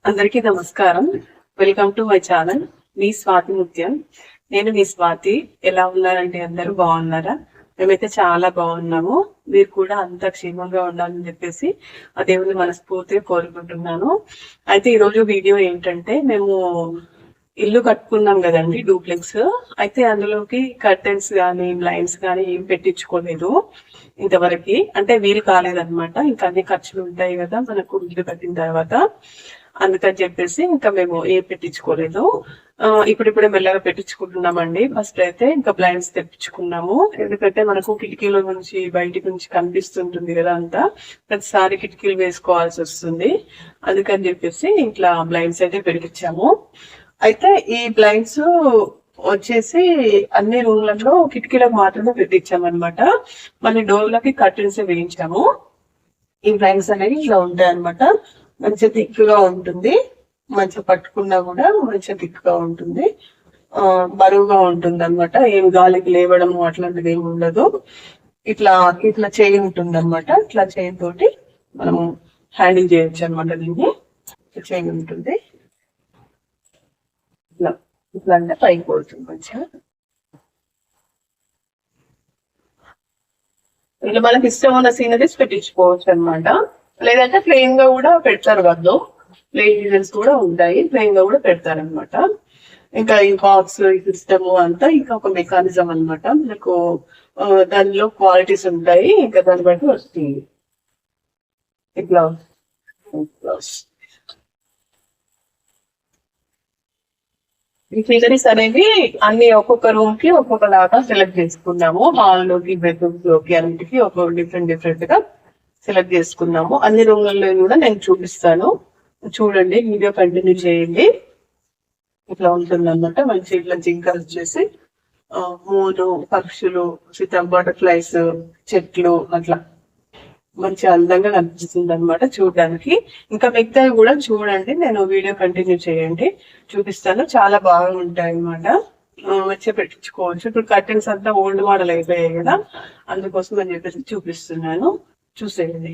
అందరికీ నమస్కారం. Welcome to my channel మీ స్వాతి ముత్యం. నేను మీ స్వాతి. ఎలా ఉన్నారంటే అందరూ బాగున్నారా? మేమైతే చాలా బాగున్నాము. మీరు కూడా అంత క్షేమంగా ఉండాలని చెప్పేసి ఆ దేవుని మనస్ఫూర్తిగా కోరుకుంటున్నాను. అయితే ఈరోజు వీడియో ఏంటంటే, మేము ఇల్లు కట్టుకున్నాం కదండి, డూప్లెక్స్. అయితే అందులోకి కర్టెన్స్ కానీ బ్లైండ్స్ కానీ ఏం పెట్టించుకోలేదు ఇంతవరకు. అంటే వీలు కాలేదన్నమాట. ఇంకా అన్ని ఖర్చులు ఉంటాయి కదా మనకు ఇల్లు కట్టిన తర్వాత. అందుకని చెప్పేసి ఇంకా మేము ఏం పెట్టించుకోలేదు. ఇప్పుడిప్పుడే మెల్లగా పెట్టించుకుంటున్నామండి. ఫస్ట్ అయితే ఇంకా బ్లైండ్స్ తెప్పించుకున్నాము. ఎందుకంటే మనకు కిటికీల నుంచి బయటికి నుంచి కనిపిస్తుంటుంది కదా అంతా. ప్రతిసారి కిటికీలు వేసుకోవాల్సి వస్తుంది. అందుకని చెప్పేసి ఇట్లా బ్లైండ్స్ అయితే పెట్టించాము. అయితే ఈ బ్లైండ్స్ వచ్చేసి అన్ని రూమ్లలో కిటికీలకు మాత్రమే పెట్టించామన్నమాట. మళ్ళీ డోర్లకి కర్టెన్స్ వేయించాము. ఈ బ్లైండ్స్ అనేవి ఇలా ఉంటాయి అనమాట. మంచిగా థిక్గా ఉంటుంది. మంచిగా పట్టుకున్నా కూడా మంచిగా థిక్గా ఉంటుంది. బరువుగా ఉంటుంది అనమాట. ఏం గాలికి లేవడము అట్లాంటిది ఏమి ఉండదు. ఇట్లా ఇట్లా చైన్ ఉంటుంది అనమాట. ఇట్లా చైన్ తోటి మనము హ్యాండిల్ చేయొచ్చు అనమాట. దీన్ని చైన్ ఉంటుంది. ఇట్లా ఇట్లా అంటే పైకి పోతుంది మంచిగా. ఇట్లా మనకి ఇష్టం ఉన్న సీనరీస్ పెట్టించుకోవచ్చు అనమాట. లేదంటే ప్లెయిన్ గా కూడా పెడతారు వాళ్ళు. ప్లెయిన్ డిజైన్స్ కూడా ఉంటాయి, ప్లెయిన్ గా కూడా పెడతారు అనమాట. ఇంకా ఈ బాక్స్ ఈ సిస్టమ్ అంతా ఇంకా ఒక మెకానిజం అనమాట. మనకు దానిలో క్వాలిటీస్ ఉంటాయి. ఇంకా దాన్ని బట్టి వస్తుంది. ఇట్లా ఈ సీనరీస్ అనేవి అన్ని ఒక్కొక్క రూమ్ కి ఒక్కొక్క లాగా సెలెక్ట్ చేసుకున్నాము. హాల్ లోకి, బెడ్రూమ్స్ లోకి అన్నిటికీ ఒక్కొక్క డిఫరెంట్ గా సెలెక్ట్ చేసుకున్నాము. అన్ని రూమ్లలో కూడా నేను చూపిస్తాను, చూడండి, వీడియో కంటిన్యూ చేయండి. ఇట్లా ఉంటుంది అన్నమాట. మంచి ఇట్లా జింకలు వచ్చేసి మూడు పక్షులు, బటర్ఫ్లైస్, చెట్లు అట్లా మంచి అందంగా కనిపిస్తుంది అనమాట చూడడానికి. ఇంకా మిగతావి కూడా చూడండి, నేను వీడియో కంటిన్యూ చేయండి, చూపిస్తాను. చాలా బాగుంటాయి అనమాట. మంచిగా పెట్టించుకోవచ్చు. ఇప్పుడు కర్టెన్స్ అంతా ఓల్డ్ మోడల్ అయిపోయాయి కదా, అందుకోసం అని చెప్పేసి చూపిస్తున్నాను, చూసేయండి.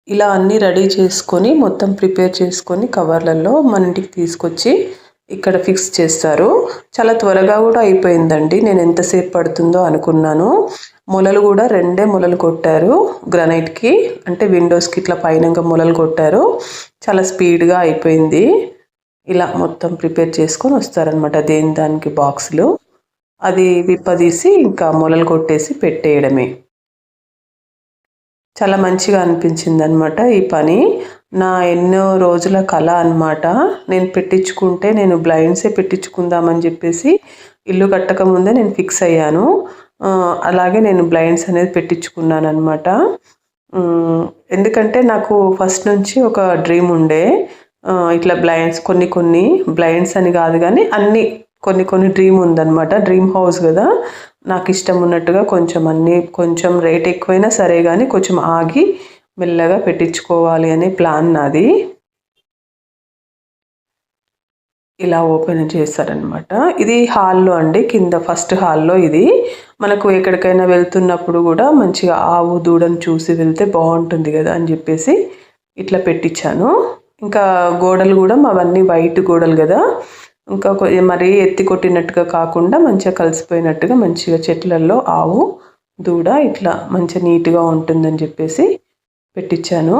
ఇలా అన్నీ రెడీ చేసుకొని మొత్తం ప్రిపేర్ చేసుకొని కవర్లలో మన ఇంటికి తీసుకొచ్చి ఇక్కడ ఫిక్స్ చేస్తారు. చాలా త్వరగా కూడా అయిపోయిందండి. నేను ఎంతసేపు పడుతుందో అనుకున్నాను. మొలలు కూడా 2 మొలలు కొట్టారు గ్రానైట్కి, అంటే విండోస్కి ఇట్లా పైన మొలలు కొట్టారు. చాలా స్పీడ్గా అయిపోయింది. ఇలా మొత్తం ప్రిపేర్ చేసుకొని వస్తారనమాట. దానికి బాక్సులు అది విప్పదీసి ఇంకా మొలలు కొట్టేసి పెట్టేయడమే. చాలా మంచిగా అనిపించింది అనమాట ఈ పని. నా ఎన్నో రోజుల కళ అనమాట. నేను పెట్టించుకుంటే నేను బ్లైండ్సే పెట్టించుకుందామని చెప్పేసి ఇల్లు కట్టక ముందే నేను ఫిక్స్ అయ్యాను. అలాగే నేను బ్లైండ్స్ అనేది పెట్టించుకున్నాను అనమాట. ఎందుకంటే నాకు ఫస్ట్ నుంచి ఒక డ్రీమ్ ఉండే, ఇట్లా బ్లైండ్స్ కొన్ని బ్లైండ్స్ అని కాదు కానీ అన్నీ కొన్ని డ్రీమ్ ఉందన్నమాట. డ్రీమ్ హౌస్ కదా, నాకు ఇష్టం ఉన్నట్టుగా కొంచెం రేట్ ఎక్కువైనా సరే కానీ కొంచెం ఆగి మెల్లగా పెట్టించుకోవాలి అనే ప్లాన్ నాది. ఇలా ఓపెన్ చేస్తారనమాట. ఇది హాల్లో అండి, కింద ఫస్ట్ హాల్లో. ఇది మనకు ఎక్కడికైనా వెళ్తున్నప్పుడు కూడా మంచిగా ఆవు దూడను చూసి వెళ్తే బాగుంటుంది కదా అని చెప్పేసి ఇట్లా పెట్టించాను. ఇంకా గోడలు కూడా అవన్నీ వైట్ గోడలు కదా, ఇంకా మరీ ఎత్తి కొట్టినట్టుగా కాకుండా మంచిగా కలిసిపోయినట్టుగా మంచిగా చెట్లలో ఆవు దూడ ఇట్లా మంచిగా నీట్గా ఉంటుందని చెప్పేసి పెట్టించాను.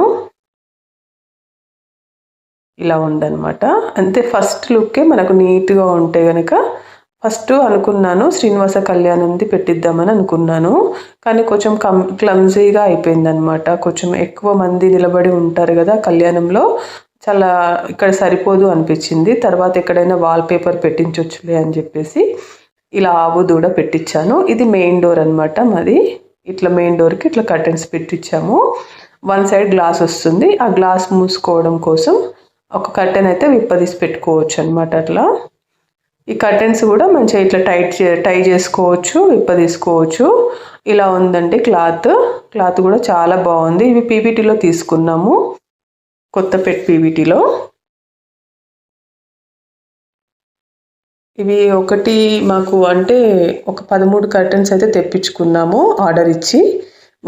ఇలా ఉందన్నమాట. అంతే, ఫస్ట్ లుక్కే మనకు నీట్గా ఉంటే కనుక ఫస్ట్ అనుకున్నాను శ్రీనివాస కళ్యాణంది పెట్టిద్దామని అనుకున్నాను. కానీ కొంచెం క్లమ్జీగా అయిపోయిందనమాట. కొంచెం ఎక్కువ మంది నిలబడి ఉంటారు కదా కళ్యాణంలో, చాలా ఇక్కడ సరిపోదు అనిపించింది. తర్వాత ఎక్కడైనా వాల్ పేపర్ పెట్టించవచ్చులే అని చెప్పేసి ఇలా ఆవు దూడ పెట్టించాను. ఇది మెయిన్ డోర్ అనమాట మాది. ఇట్లా మెయిన్ డోర్కి ఇట్లా కర్టెన్స్ పెట్టించాము. 1 సైడ్ గ్లాస్ వస్తుంది. ఆ గ్లాస్ మూసుకోవడం కోసం ఒక కర్టెన్ అయితే విప్పదీసి పెట్టుకోవచ్చు అనమాట. అట్లా ఈ కర్టెన్స్ కూడా మంచిగా ఇట్లా టై చేసుకోవచ్చు, విప్పదీసుకోవచ్చు. ఇలా ఉందండి క్లాత్ కూడా చాలా బాగుంది. ఇవి పీవీటీలో తీసుకున్నాము, కొత్తపేట పీవీటీలో. ఇవి ఒకటి మాకు అంటే ఒక 13 కర్టెన్స్ అయితే తెప్పించుకున్నాము ఆర్డర్ ఇచ్చి.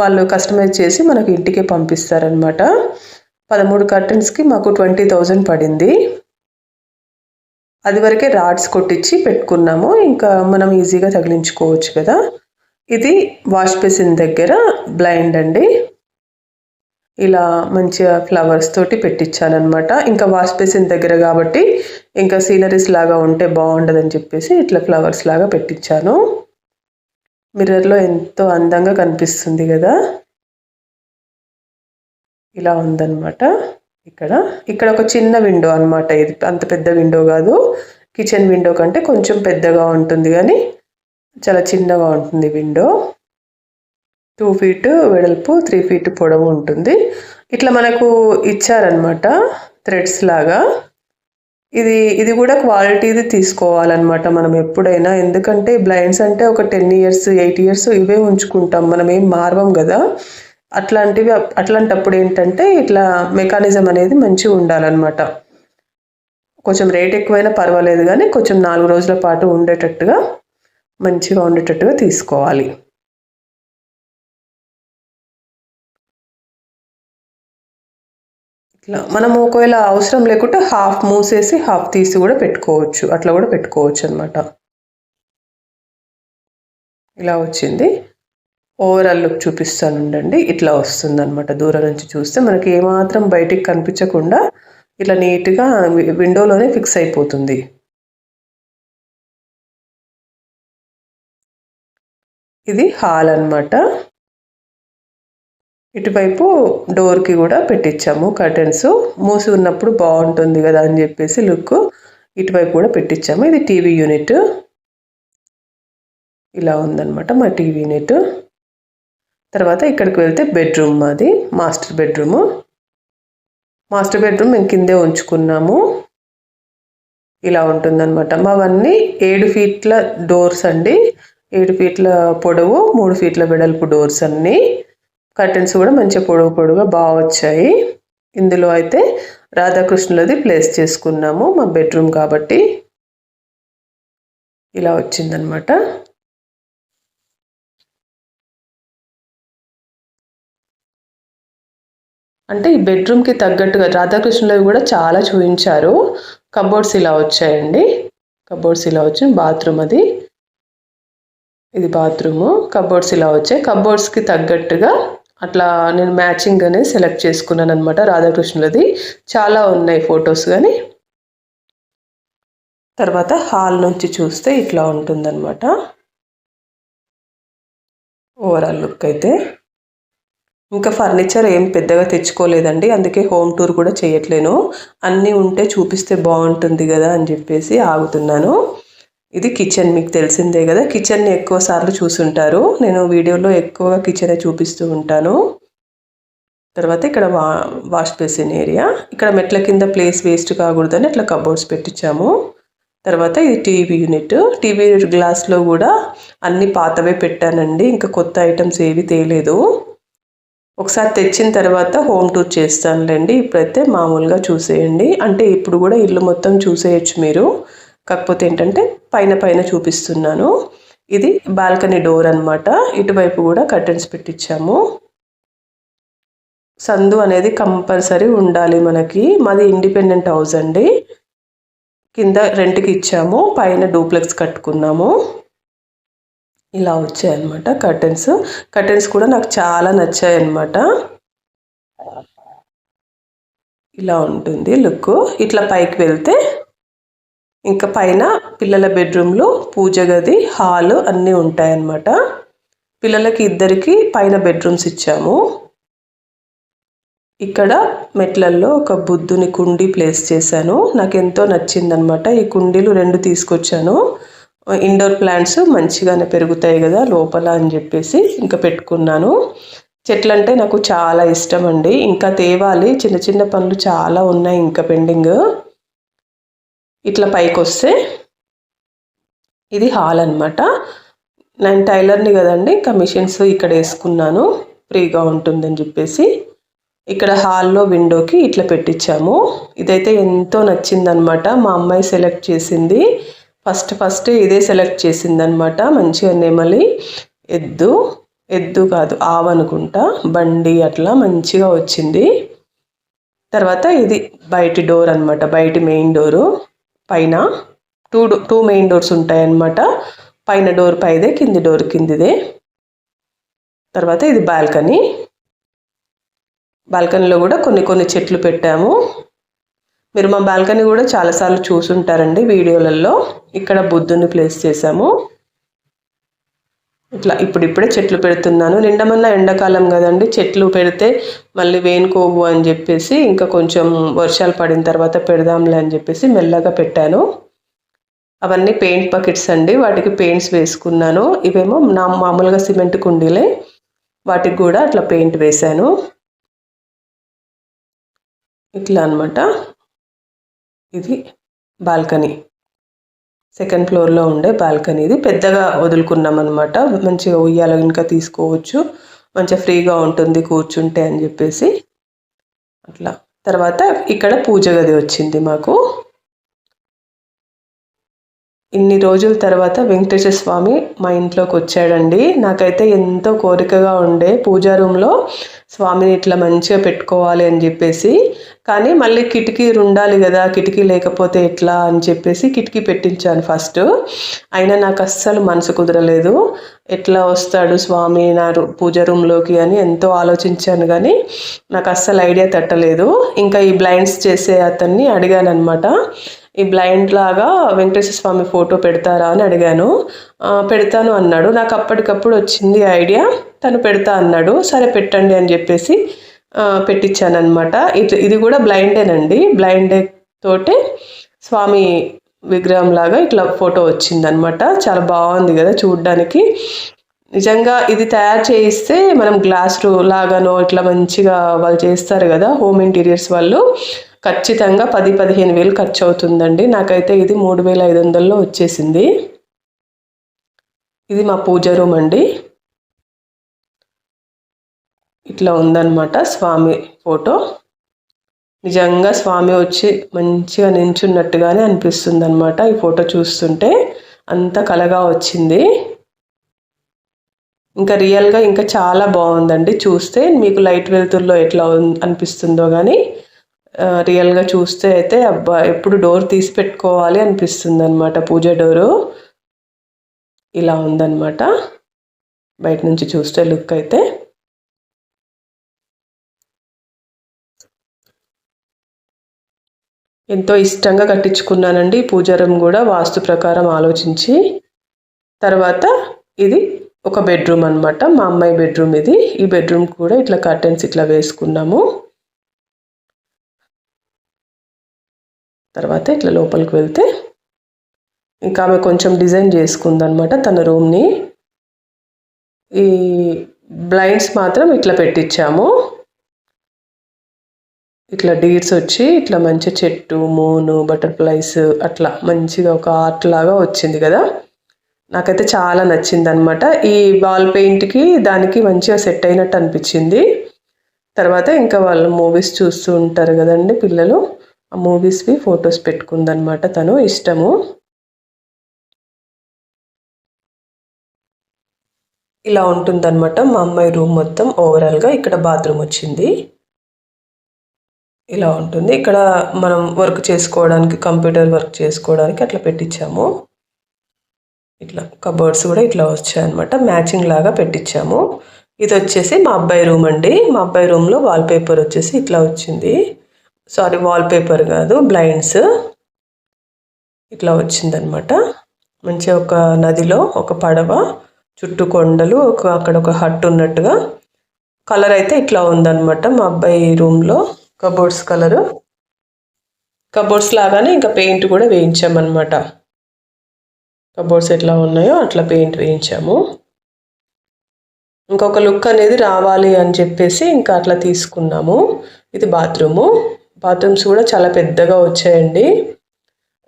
వాళ్ళు కస్టమైజ్ చేసి మనకు ఇంటికే పంపిస్తారనమాట. 13 కర్టెన్స్కి మాకు 20,000 పడింది. అది వరకే రాడ్స్ కొట్టించి పెట్టుకున్నాము, ఇంకా మనం ఈజీగా తగిలించుకోవచ్చు కదా. ఇది వాష్ బేసిన్ దగ్గర బ్లైండ్ అండి. ఇలా మంచిగా ఫ్లవర్స్ తోటి పెట్టించానమాట. ఇంకా వాష్ బేసిన్ దగ్గర కాబట్టి ఇంకా సీనరీస్ లాగా ఉంటే బాగుండదని చెప్పేసి ఇట్లా ఫ్లవర్స్ లాగా పెట్టించాను. మిర్రర్లో ఎంతో అందంగా కనిపిస్తుంది కదా. ఇలా ఉందన్నమాట. ఇక్కడ ఒక చిన్న విండో అనమాట. ఇది అంత పెద్ద విండో కాదు, కిచెన్ విండో కంటే కొంచెం పెద్దగా ఉంటుంది కానీ చాలా చిన్నగా ఉంటుంది విండో. 2 ఫీట్ వెడల్పు, 3 ఫీట్ పొడవు ఉంటుంది. ఇట్లా మనకు ఇచ్చారనమాట థ్రెడ్స్ లాగా. ఇది కూడా క్వాలిటీది తీసుకోవాలన్నమాట మనం ఎప్పుడైనా. ఎందుకంటే బ్లైండ్స్ అంటే ఒక 10 ఇయర్స్ 8 ఇయర్స్ ఇవే ఉంచుకుంటాం, మనం ఏం మారవం కదా. అట్లాంటప్పుడు ఏంటంటే ఇట్లా మెకానిజం అనేది మంచిగా ఉండాలన్నమాట. కొంచెం రేట్ ఎక్కువైనా పర్వాలేదు కానీ కొంచెం 4 రోజుల పాటు ఉండేటట్టుగా మంచిగా ఉండేటట్టుగా తీసుకోవాలి. ఇట్లా మనము ఒకవేళ అవసరం లేకుంటే హాఫ్ మూసేసి హాఫ్ తీసి కూడా పెట్టుకోవచ్చు, అట్లా కూడా పెట్టుకోవచ్చు అనమాట. ఇలా వచ్చింది. ఓవరాల్ లుక్ చూపిస్తానుండండి. ఇట్లా వస్తుందన్నమాట. దూరం నుంచి చూస్తే మనకి ఏమాత్రం బయటికి కనిపించకుండా ఇట్లా నీట్గా విండోలోనే ఫిక్స్ అయిపోతుంది. ఇది హాల్ అన్నమాట. ఇటువైపు డోర్కి కూడా పెట్టించాము కర్టెన్స్. మూసి ఉన్నప్పుడు బాగుంటుంది కదా అని చెప్పేసి లుక్ ఇటువైపు కూడా పెట్టించాము. ఇది టీవీ యూనిట్. ఇలా ఉందన్నమాట మా టీవీ యూనిట్. తర్వాత ఇక్కడికి వెళ్తే బెడ్రూమ్, మాది మాస్టర్ బెడ్రూము. మాస్టర్ బెడ్రూమ్ మేము కిందే ఉంచుకున్నాము. ఇలా ఉంటుందన్నమాట. మావన్నీ 7 ఫీట్ల డోర్స్ అండి. 7 ఫీట్ల పొడవు, 3 ఫీట్ల వెడల్పు డోర్స్ అన్నీ. కర్టెన్స్ కూడా మంచిగా పొడవుగా బాగా వచ్చాయి. ఇందులో అయితే రాధాకృష్ణులది ప్లేస్ చేసుకున్నాము మా బెడ్రూమ్ కాబట్టి. ఇలా వచ్చిందనమాట. అంటే ఈ బెడ్రూమ్కి తగ్గట్టుగా రాధాకృష్ణులవి కూడా చాలా చూపించారు. కబోర్డ్స్ ఇలా వచ్చాయండి. కబోర్డ్స్ ఇలా వచ్చి బాత్రూమ్, ఇది బాత్రూము. కబోర్డ్స్ ఇలా వచ్చాయి. కబోర్డ్స్కి తగ్గట్టుగా అట్లా నేను మ్యాచింగ్ అనేది సెలెక్ట్ చేసుకున్నాను అనమాట. రాధాకృష్ణులది చాలా ఉన్నాయి ఫొటోస్ కానీ. తర్వాత హాల్ నుంచి చూస్తే ఇట్లా ఉంటుందన్నమాట ఓవరాల్ లుక్ అయితే. ఇంకా ఫర్నిచర్ ఏం పెద్దగా తెచ్చుకోలేదండి, అందుకే హోమ్ టూర్ కూడా చేయట్లేను. అన్నీ ఉంటే చూపిస్తే బాగుంటుంది కదా అని చెప్పేసి ఆగుతున్నాను. ఇది కిచెన్, మీకు తెలిసిందే కదా. కిచెన్ని ఎక్కువ సార్లు చూసుంటారు. నేను వీడియోలో ఎక్కువగా కిచెనే చూపిస్తూ ఉంటాను. తర్వాత ఇక్కడ వాష్ బేసిన్ ఏరియా. ఇక్కడ మెట్ల కింద ప్లేస్ వేస్ట్ కాకూడదని అట్లా కబోర్డ్స్ పెట్టించాము. తర్వాత ఇది టీవీ యూనిట్. టీవీ యూనిట్ గ్లాస్లో కూడా అన్ని పాతవే పెట్టానండి, ఇంకా కొత్త ఐటమ్స్ ఏవి తేలేదు. ఒకసారి తెచ్చిన తర్వాత హోమ్ టూర్ చేస్తానులేండి. ఇప్పుడైతే మామూలుగా చూసేయండి. అంటే ఇప్పుడు కూడా ఇల్లు మొత్తం చూసేయచ్చు మీరు, కాకపోతే ఏంటంటే పైన చూపిస్తున్నాను. ఇది బాల్కనీ డోర్ అన్నమాట. ఇటువైపు కూడా కర్టెన్స్ పెట్టించాము. సందు అనేది కంపల్సరీ ఉండాలి మనకి. మాది ఇండిపెండెంట్ హౌస్ అండి. కింద రెంట్కి ఇచ్చాము, పైన డూప్లెక్స్ కట్టుకున్నాము. ఇలా వచ్చాయన్నమాట కర్టెన్స్ కూడా నాకు చాలా నచ్చాయి అన్నమాట. ఇలా ఉంటుంది లుక్. ఇట్లా పైకి వెళ్తే ఇంకా పైన పిల్లల బెడ్రూమ్లు, పూజ గది, హాలు అన్నీ ఉంటాయన్నమాట. పిల్లలకి 2 పైన బెడ్రూమ్స్ ఇచ్చాము. ఇక్కడ మెట్లల్లో ఒక బుద్ధుని కుండీ ప్లేస్ చేశాను. నాకు ఎంతో నచ్చిందనమాట. ఈ కుండీలు 2 తీసుకొచ్చాను. ఇండోర్ ప్లాంట్స్ మంచిగానే పెరుగుతాయి కదా లోపల అని చెప్పేసి ఇంకా పెట్టుకున్నాను. చెట్లు అంటే నాకు చాలా ఇష్టం అండి. ఇంకా తేవాలి, చిన్న పనులు చాలా ఉన్నాయి ఇంకా పెండింగ్. ఇట్లా పైకి వస్తే ఇది హాల్ అన్నమాట. నేను టైలర్ని కదండి, ఇంకా మిషన్స్ ఇక్కడ వేసుకున్నాను ఫ్రీగా ఉంటుందని చెప్పేసి. ఇక్కడ హాల్లో విండోకి ఇట్లా పెట్టించాము. ఇదైతే ఎంతో నచ్చిందనమాట. మా అమ్మాయి సెలెక్ట్ చేసింది. ఫస్ట్ ఇదే సెలెక్ట్ చేసిందనమాట. మంచిగా నెమలి, ఎద్దు కాదు ఆవు అనుకుంటా, బండి అట్లా మంచిగా వచ్చింది. తర్వాత ఇది బయటి డోర్ అనమాట, బయటి మెయిన్ డోరు. పైన టూ మెయిన్ డోర్స్ ఉంటాయన్నమాట. పైన డోర్ పైదే, కింది డోర్ కిందిదే. తర్వాత ఇది బాల్కనీ. బాల్కనీలో కూడా కొన్ని చెట్లు పెట్టాము. మీరు మా బాల్కనీ కూడా చాలాసార్లు చూసుంటారండి వీడియోలలో. ఇక్కడ బుద్ధుని ప్లేస్ చేశాము. ఇట్లా ఇప్పుడిప్పుడే చెట్లు పెడుతున్నాను. నిండమన్నా ఎండాకాలం కదండి, చెట్లు పెడితే మళ్ళీ వేనుకోవు అని చెప్పేసి ఇంకా కొంచెం వర్షాలు పడిన తర్వాత పెడదాంలే అని చెప్పేసి మెల్లగా పెట్టాను. అవన్నీ పెయింట్ బకెట్స్ అండి, వాటికి పెయింట్స్ వేసుకున్నాను. ఇవేమో నా మామూలుగా సిమెంట్ కుండీలే, వాటికి కూడా అట్లా పెయింట్ వేశాను. ఇట్లా అనమాట. ఇది బాల్కనీ, సెకండ్ ఫ్లోర్లో ఉండే బాల్కనీ. ఇది పెద్దగా వదులుకున్నాం అనమాట, మంచిగా ఉయ్యాల ఇంకా తీసుకోవచ్చు, మంచిగా ఫ్రీగా ఉంటుంది కూర్చుంటే అని చెప్పేసి అట్లా. తర్వాత ఇక్కడ పూజ గది వచ్చింది మాకు. ఇన్ని రోజుల తర్వాత వెంకటేశ్వర స్వామి మా ఇంట్లోకి వచ్చాడండి. నాకైతే ఎంతో కోరికగా ఉండే పూజా రూమ్లో స్వామిని ఇట్లా మంచిగా పెట్టుకోవాలి అని చెప్పేసి. కానీ మళ్ళీ కిటికీ ఉండాలి కదా, కిటికీ లేకపోతే ఎట్లా అని చెప్పేసి కిటికీ పెట్టించాను ఫస్ట్. అయినా నాకు అస్సలు మనసు కుదరలేదు, ఎట్లా వస్తాడు స్వామి నా పూజ రూమ్లోకి అని ఎంతో ఆలోచించాను, కానీ నాకు అస్సలు ఐడియా తట్టలేదు. ఇంకా ఈ బ్లైండ్స్ చేసే అతన్ని అడిగాను అనమాట, ఈ బ్లైండ్ లాగా వెంకటేశ్వర స్వామి ఫోటో పెడతారా అని అడిగాను. పెడతాను అన్నాడు. నాకు అప్పటికప్పుడు వచ్చింది ఐడియా, తను పెడతా అన్నాడు. సరే పెట్టండి అని చెప్పేసి పెట్టించాను అనమాట. ఇది కూడా బ్లైండేనండి, బ్లైండే తోటే స్వామి విగ్రహం లాగా ఇట్లా ఫోటో వచ్చిందనమాట. చాలా బాగుంది కదా చూడ్డానికి. నిజంగా ఇది తయారు చేయిస్తే మనం గ్లాస్ లాగానో ఇట్లా మంచిగా వాళ్ళు చేస్తారు కదా హోమ్ ఇంటీరియర్స్ వాళ్ళు, ఖచ్చితంగా 10-15 వేలు ఖర్చు అవుతుందండి. నాకైతే ఇది 3500లో వచ్చేసింది. ఇది మా పూజ రూమ్ అండి. ఇట్లా ఉందన్నమాట స్వామి ఫోటో. నిజంగా స్వామి వచ్చి మంచిగా నించున్నట్టుగానే అనిపిస్తుంది అనమాట ఈ ఫోటో చూస్తుంటే. అంత కలగా వచ్చింది. ఇంకా రియల్గా ఇంకా చాలా బాగుందండి. చూస్తే మీకు లైట్ వెలుతురులో ఎట్లా అనిపిస్తుందో కానీ రియల్గా చూస్తే అయితే అబ్బా ఎప్పుడు డోర్ తీసి పెట్టుకోవాలి అనిపిస్తుంది అనమాట. పూజ డోరు ఇలా ఉందన్నమాట బయట నుంచి చూస్తే లుక్ అయితే. ఎంతో ఇష్టంగా కట్టించుకున్నానండి పూజా రూమ్ కూడా వాస్తు ప్రకారం ఆలోచించి. తర్వాత ఇది ఒక బెడ్రూమ్ అనమాట, మా అమ్మాయి బెడ్రూమ్ ఇది. ఈ బెడ్రూమ్ కూడా ఇట్లా కర్టెన్స్ ఇట్లా వేసుకున్నాము. తర్వాత ఇట్లా లోపలికి వెళ్తే ఇంకా ఆమె కొంచెం డిజైన్ చేసుకుందనమాట తన రూమ్ని. ఈ బ్లైండ్స్ మాత్రం ఇట్లా పెట్టించాము. ఇట్లా డీర్స్ వచ్చి ఇట్లా మంచి చెట్టు, మూను, బటర్ఫ్లైస్ అట్లా మంచిగా ఒక ఆర్ట్ లాగా వచ్చింది కదా. నాకైతే చాలా నచ్చింది అనమాట. ఈ వాల్ పెయింట్కి దానికి మంచిగా సెట్ అయినట్టు అనిపించింది. తర్వాత ఇంకా వాళ్ళు మూవీస్ చూస్తూ ఉంటారు కదండి పిల్లలు, ఆ మూవీస్వి ఫొటోస్ పెట్టుకుందనమాట తను, ఇష్టము. ఇలా ఉంటుందన్నమాట మా అమ్మాయి రూమ్ మొత్తం ఓవరాల్గా. ఇక్కడ బాత్రూమ్ వచ్చింది, ఇలా ఉంటుంది. ఇక్కడ మనం వర్క్ చేసుకోవడానికి, కంప్యూటర్ వర్క్ చేసుకోవడానికి అట్లా పెట్టించాము. ఇట్లా కబోర్డ్స్ కూడా ఇట్లా వచ్చాయన్నమాట, మ్యాచింగ్ లాగా పెట్టించాము. ఇది వచ్చేసి మా అబ్బాయి రూమ్ అండి. మా అబ్బాయి రూమ్లో వాల్పేపర్ వచ్చేసి ఇట్లా వచ్చింది. సారీ, వాల్పేపర్ కాదు, బ్లైండ్స్ ఇట్లా వచ్చిందనమాట. మంచిగా ఒక నదిలో ఒక పడవ, చుట్టూ కొండలు, అక్కడ ఒక హట్ ఉన్నట్టుగా. కలర్ అయితే ఇట్లా ఉందన్నమాట మా అబ్బాయి రూమ్లో. కబోర్డ్స్ కలరు కబోర్డ్స్ లాగానే ఇంకా పెయింట్ కూడా వేయించామన్నమాట. కబోర్డ్స్ ఎట్లా ఉన్నాయో అట్లా పెయింట్ వేయించాము. ఇంకొక లుక్ అనేది రావాలి అని చెప్పేసి ఇంకా అట్లా తీసుకున్నాము. ఇది బాత్రూము. బాత్రూమ్స్ కూడా చాలా పెద్దగా వచ్చాయండి.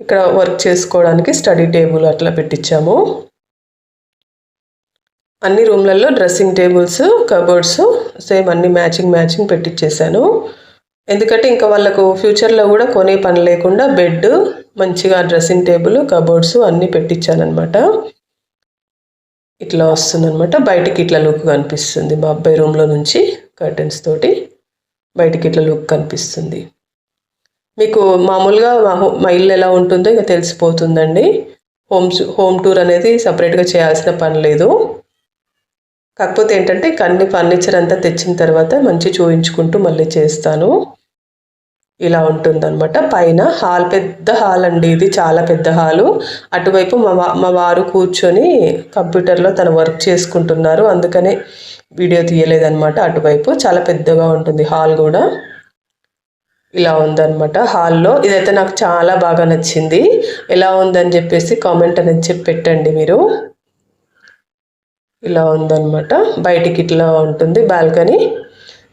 ఇక్కడ వర్క్ చేసుకోవడానికి స్టడీ టేబుల్ అట్లా పెట్టించాము. అన్ని రూమ్లలో డ్రెస్సింగ్ టేబుల్స్, కబోర్డ్స్ సేమ్ అన్ని మ్యాచింగ్ పెట్టించేసాను. ఎందుకంటే ఇంకా వాళ్ళకు ఫ్యూచర్లో కూడా కొనే పని లేకుండా బెడ్, మంచిగా డ్రెస్సింగ్ టేబుల్, కబోర్డ్స్ అన్నీ పెట్టించానమాట. ఇట్లా వస్తుంది అనమాట. బయటికి ఇట్లా లుక్ కనిపిస్తుంది. మా అబ్బాయి రూమ్లో నుంచి కర్టెన్స్ తోటి బయటికి ఇట్లా లుక్ కనిపిస్తుంది. మీకు మామూలుగా మా ఇల్లు ఎలా ఉంటుందో ఇక తెలిసిపోతుందండి. హోమ్ టూర్ అనేది సపరేట్గా చేయాల్సిన పని లేదు. కాకపోతే ఏంటంటే అన్ని ఫర్నిచర్ అంతా తెచ్చిన తర్వాత మంచి చూయించుకుంటూ మళ్ళీ చేస్తాను. ఇలా ఉంటుందన్నమాట. పైన హాల్, పెద్ద హాల్ అండి ఇది, చాలా పెద్ద హాలు. అటువైపు మా వారు కూర్చొని కంప్యూటర్లో తన వర్క్ చేసుకుంటున్నారు, అందుకనే వీడియో తీయలేదన్నమాట. అటువైపు చాలా పెద్దగా ఉంటుంది హాల్ కూడా. ఇలా ఉందన్నమాట హాల్లో. ఇదైతే నాకు చాలా బాగా నచ్చింది. ఎలా ఉందని చెప్పేసి కామెంట్ అనేది చెప్పి పెట్టండి మీరు. ఇలా ఉందన్నమాట. బయటికి ఇట్లా ఉంటుంది బాల్కనీ.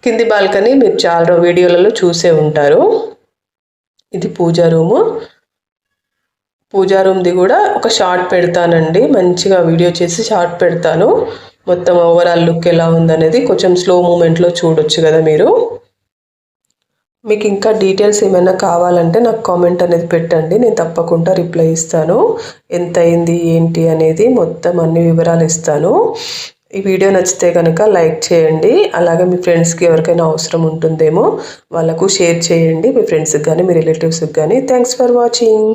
కింది బాల్కనీ మీరు చాలా వీడియోలలో చూసే ఉంటారు. ఇది పూజా రూము. పూజా రూమ్ది కూడా ఒక షార్ట్ పెడతానండి, మంచిగా వీడియో చేసి షార్ట్ పెడతాను. మొత్తం ఓవరాల్ లుక్ ఎలా ఉందనేది కొంచెం స్లో మూమెంట్లో చూడొచ్చు కదా మీరు. మీకు ఇంకా డీటెయిల్స్ ఏమైనా కావాలంటే నాకు కామెంట్ అనేది పెట్టండి, నేను తప్పకుండా రిప్లై ఇస్తాను. ఎంత అయింది ఏంటి అనేది మొత్తం అన్ని వివరాలు ఇస్తాను. ఈ వీడియో నచ్చితే కనుక లైక్ చేయండి. అలాగే మీ ఫ్రెండ్స్కి ఎవరికైనా అవసరం ఉంటుందేమో వాళ్ళకు షేర్ చేయండి, మీ ఫ్రెండ్స్కి కానీ మీ రిలేటివ్స్కి కానీ. Thanks for watching.